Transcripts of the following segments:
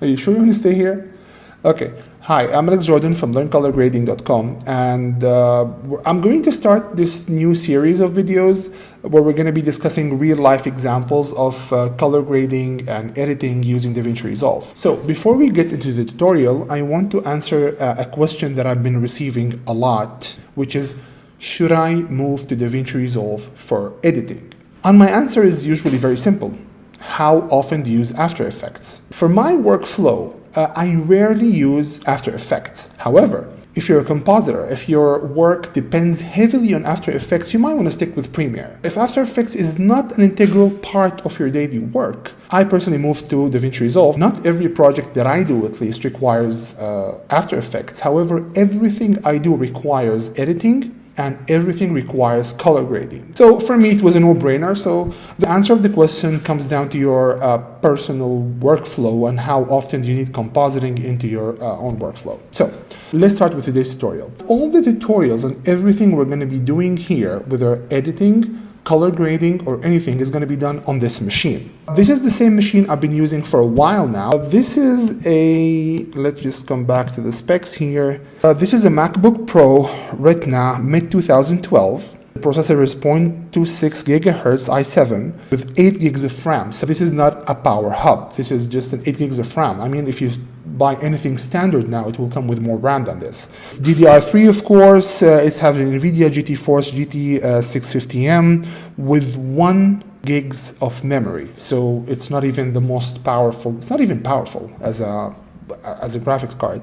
Are you sure you want to stay here? Okay. Hi, I'm Alex Jordan from learncolorgrading.com, and I'm going to start this new series of videos where we're going to be discussing real-life examples of color grading and editing using Davinci Resolve. So before we get into the tutorial, I want to answer a question that I've been receiving a lot, which is, should I move to Davinci Resolve for editing? And my answer is usually very simple. How often do you use After Effects? For my workflow, I rarely use After Effects. However, if you're a compositor, if your work depends heavily on After Effects, you might want to stick with Premiere. If After Effects is not an integral part of your daily work, I personally moved to Davinci Resolve. Not every project that I do, at least, requires After Effects. However, everything I do requires editing, and everything requires color grading. So for me, it was a no-brainer. So the answer of the question comes down to your personal workflow and how often do you need compositing into your own workflow. So let's start with today's tutorial. All the tutorials and everything we're going to be doing here, whether editing, color grading, or anything, is going to be done on this machine. This is the same machine I've been using for a while now. This is let's just come back to the specs here. This is a MacBook Pro Retina mid-2012. The processor is 0.26 gigahertz i7 with 8 gigs of RAM. So this is not a power hub. This is just an 8 gigs of RAM. I mean, if you buy anything standard now, it will come with more RAM than this. It's DDR3, of course. It's having NVIDIA GeForce GT 650M with 1 gigs of memory. So it's not even the most powerful. It's not even powerful as a graphics card.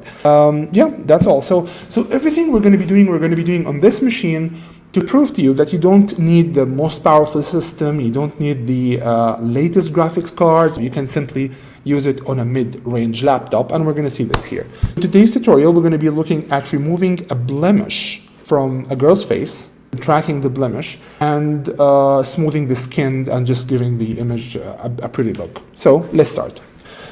Yeah, that's all. So everything we're going to be doing on this machine to prove to you that you don't need the most powerful system, you don't need the latest graphics cards, you can simply use it on a mid-range laptop, and we're going to see this here. In today's tutorial, we're going to be looking at removing a blemish from a girl's face, tracking the blemish, and smoothing the skin and just giving the image a pretty look. So let's start.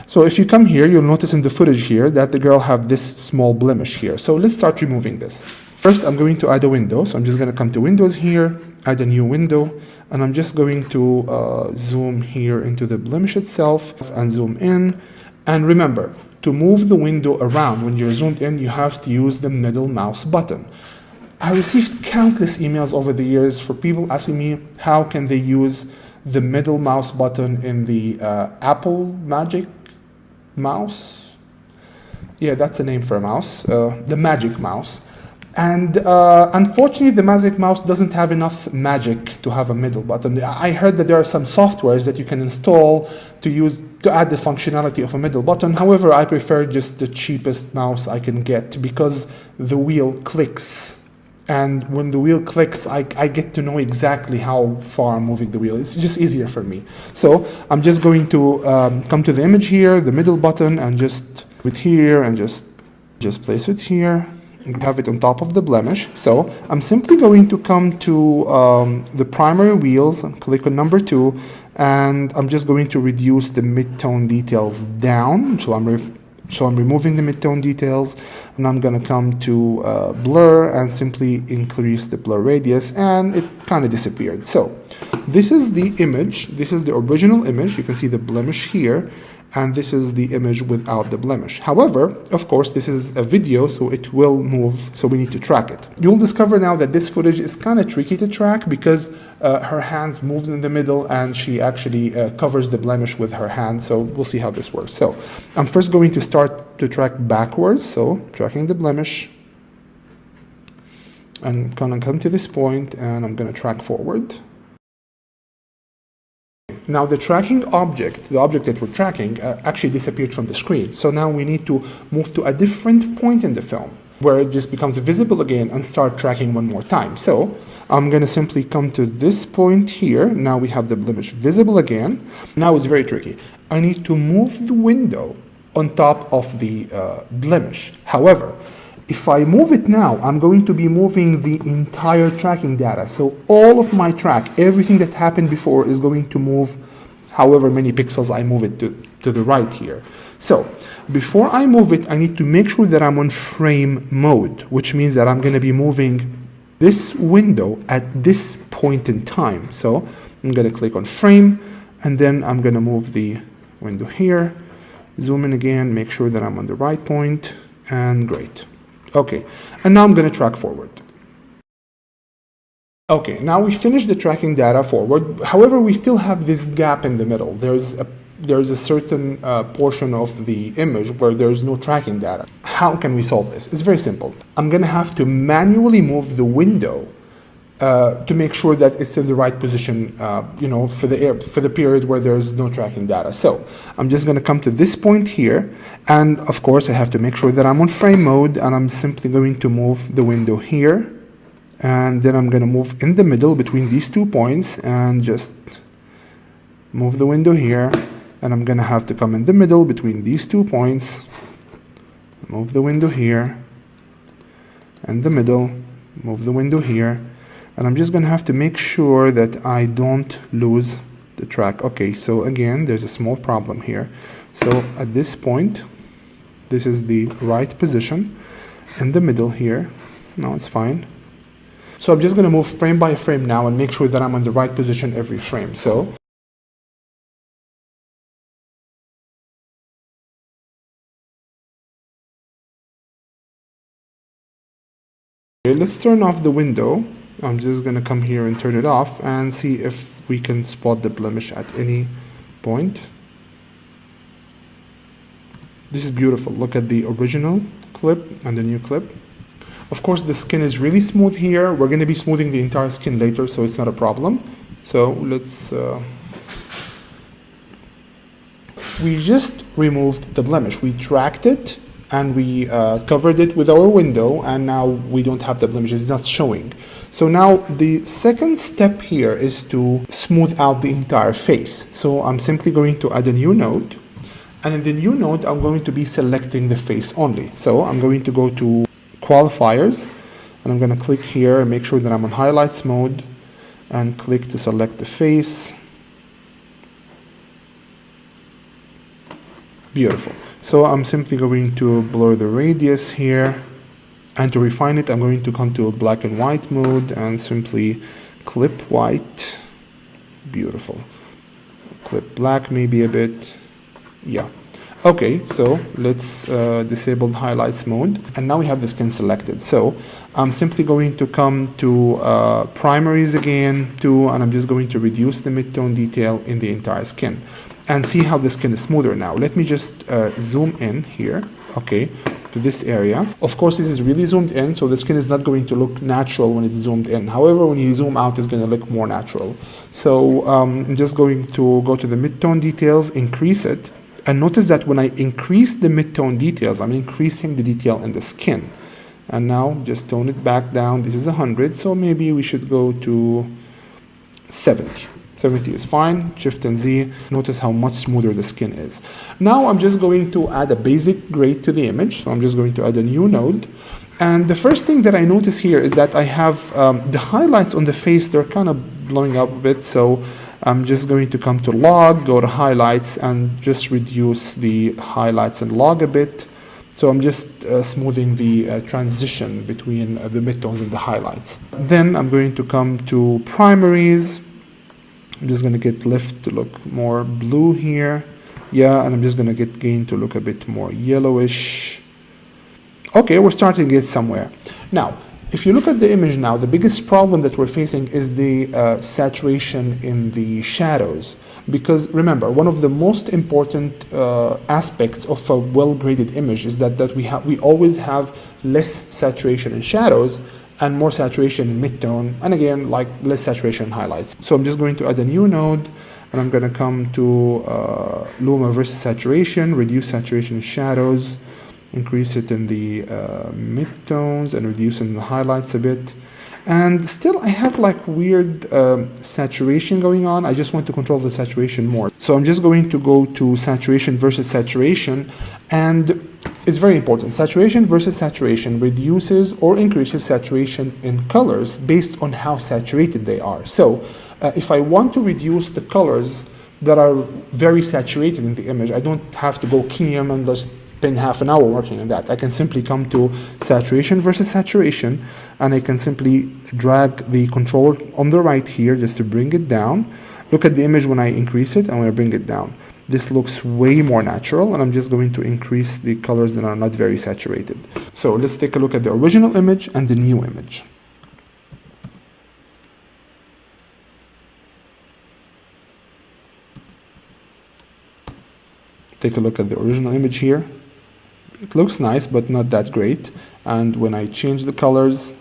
So if you come here, you'll notice in the footage here that the girl have this small blemish here. So let's start removing this. First, I'm going to add a window. So I'm just going to come to Windows here, add a new window, and I'm just going to zoom here into the blemish itself and zoom in. And remember, to move the window around when you're zoomed in, you have to use the middle mouse button. I received countless emails over the years for people asking me how can they use the middle mouse button in the Apple Magic Mouse. Yeah, that's a name for a mouse, the Magic Mouse. And unfortunately, the Magic Mouse doesn't have enough magic to have a middle button. I heard that there are some softwares that you can install to add the functionality of a middle button. However, I prefer just the cheapest mouse I can get because the wheel clicks. And when the wheel clicks, I get to know exactly how far I'm moving the wheel. It's just easier for me. So I'm just going to come to the image here, the middle button, and just put it here and just place it here. Have it on top of the blemish. So I'm simply going to come to the primary wheels and click on number 2, and I'm just going to reduce the mid-tone details down. So I'm removing the mid-tone details, and I'm going to come to blur and simply increase the blur radius, and it kind of disappeared. So this is the image. This is the original image. You can see the blemish here, and this is the image without the blemish. However, of course, this is a video, so it will move, so we need to track it. You'll discover now that this footage is kind of tricky to track because her hands moved in the middle and she actually covers the blemish with her hand, so we'll see how this works. So I'm first going to start to track backwards, so tracking the blemish. I'm gonna come to this point and I'm gonna track forward. Now the tracking object, the object that we're tracking, actually disappeared from the screen. So now we need to move to a different point in the film where it just becomes visible again and start tracking one more time. So I'm going to simply come to this point here. Now we have the blemish visible again. Now it's very tricky. I need to move the window on top of the blemish. However, if I move it now, I'm going to be moving the entire tracking data. So all of my track, everything that happened before is going to move however many pixels I move it to the right here. So before I move it, I need to make sure that I'm on frame mode, which means that I'm going to be moving this window at this point in time. So I'm going to click on frame, and then I'm going to move the window here, Zoom in again, make sure that I'm on the right point, and great. Okay, and now I'm going to track forward. Okay, now we finished the tracking data forward. However, we still have this gap in the middle. There's a certain portion of the image where there's no tracking data. How can we solve this? It's very simple. I'm going to have to manually move the window to make sure that it's in the right position, for the period where there's no tracking data. So I'm just going to come to this point here, and of course I have to make sure that I'm on frame mode, and I'm simply going to move the window here, and then I'm going to move in the middle between these 2 points and just move the window here, and I'm going to have to come in the middle between these 2 points, move the window here, and the middle, move the window here. And I'm just going to have to make sure that I don't lose the track. Okay, so again, there's a small problem here. So at this point, this is the right position. In the middle here, no, it's fine. So I'm just going to move frame by frame now and make sure that I'm on the right position every frame. So okay, let's turn off the window. I'm just going to come here and turn it off and see if we can spot the blemish at any point. This is beautiful. Look at the original clip and the new clip. Of course, the skin is really smooth here. We're going to be smoothing the entire skin later, so it's not a problem. So let's... we just removed the blemish. We tracked it and we covered it with our window, and now we don't have the blemish. It's not showing. So now the second step here is to smooth out the entire face. So I'm simply going to add a new node, and in the new node I'm going to be selecting the face only. So I'm going to go to qualifiers, and I'm going to click here and make sure that I'm on highlights mode, and click to select the face. Beautiful. So I'm simply going to blur the radius here, and to refine it, I'm going to come to a black and white mode and simply clip white. Beautiful. Clip black maybe a bit. Yeah. Okay, so let's disable the highlights mode, and now we have the skin selected. So I'm simply going to come to primaries again, and I'm just going to reduce the mid-tone detail in the entire skin, and see how the skin is smoother now. Let me just zoom in here, okay, to this area. Of course, this is really zoomed in, so the skin is not going to look natural when it's zoomed in. However, when you zoom out, it's going to look more natural. So I'm just going to go to the mid-tone details, increase it, and notice that when I increase the mid-tone details, I'm increasing the detail in the skin. And now just tone it back down. This is 100, so maybe we should go to 70. 70 is fine. Shift and Z. Notice how much smoother the skin is. Now I'm just going to add a basic grade to the image. So I'm just going to add a new node. And the first thing that I notice here is that I have the highlights on the face. They're kind of blowing up a bit. So I'm just going to come to log, go to highlights, and just reduce the highlights and log a bit. So I'm just smoothing the transition between the midtones and the highlights. Then I'm going to come to primaries. I'm just going to get lift to look more blue here. Yeah, and I'm just going to get gain to look a bit more yellowish. Okay, we're starting to get somewhere. Now, if you look at the image now, the biggest problem that we're facing is the saturation in the shadows. Because remember, one of the most important aspects of a well-graded image is that we always have less saturation in shadows and more saturation in midtone, and again, like less saturation in highlights. So I'm just going to add a new node, and I'm going to come to Luma versus saturation, reduce saturation in shadows, increase it in the midtones, and reduce it in the highlights a bit. And still I have like weird saturation going on. I just want to control the saturation more. So I'm just going to go to saturation versus saturation, and it's very important. Saturation versus saturation reduces or increases saturation in colors based on how saturated they are. So if I want to reduce the colors that are very saturated in the image, I don't have to go Keyam and just spend half an hour working on that. I can simply come to saturation versus saturation, and I can simply drag the control on the right here just to bring it down. Look at the image when I increase it and when I bring it down. this looks way more natural, and I'm just going to increase the colors that are not very saturated. So let's take a look at the original image and the new image. Take a look at the original image here. It looks nice, but not that great. And when I change the colors,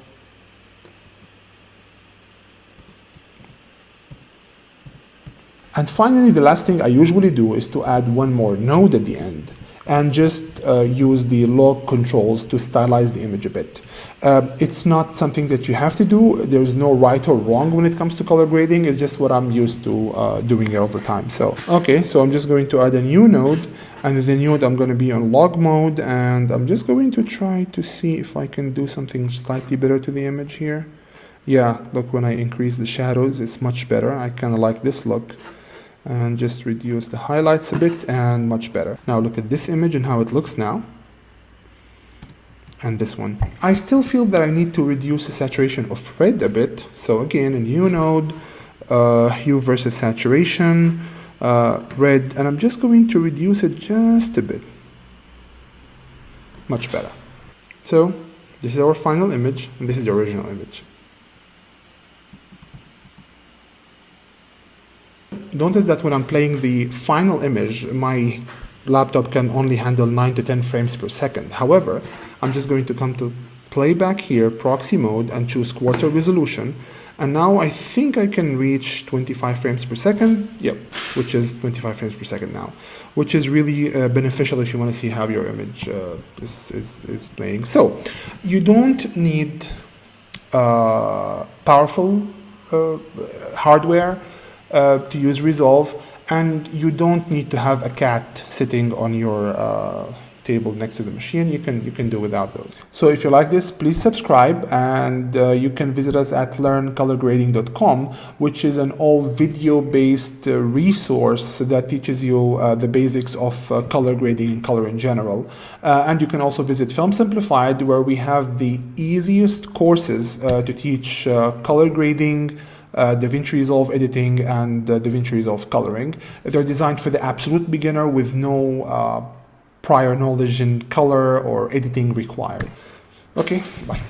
and finally, the last thing I usually do is to add one more node at the end and just use the log controls to stylize the image a bit. It's not something that you have to do. There's no right or wrong when it comes to color grading. It's just what I'm used to doing it all the time. So, okay, so I'm just going to add a new node, and as a node, I'm going to be on log mode, and I'm just going to try to see if I can do something slightly better to the image here. Yeah, look, when I increase the shadows, it's much better. I kind of like this look. And just reduce the highlights a bit, and much better. Now look at this image and how it looks now. And this one. I still feel that I need to reduce the saturation of red a bit. So again, a new node, hue versus saturation, red, and I'm just going to reduce it just a bit. Much better. So this is our final image, and this is the original image. Notice that when I'm playing the final image, my laptop can only handle 9 to 10 frames per second. However, I'm just going to come to playback here, proxy mode, and choose quarter resolution. And now I think I can reach 25 frames per second. Yep, which is 25 frames per second now, which is really beneficial if you want to see how your image is playing. So you don't need powerful hardware to use Resolve, and you don't need to have a cat sitting on your table next to the machine. You can do without those. So if you like this, please subscribe, and you can visit us at learncolorgrading.com, which is an all video-based resource that teaches you the basics of color grading and color in general. And you can also visit Film Simplified, where we have the easiest courses to teach color grading, Davinci Resolve editing, and Davinci Resolve coloring. They're designed for the absolute beginner with no prior knowledge in color or editing required. Okay, bye.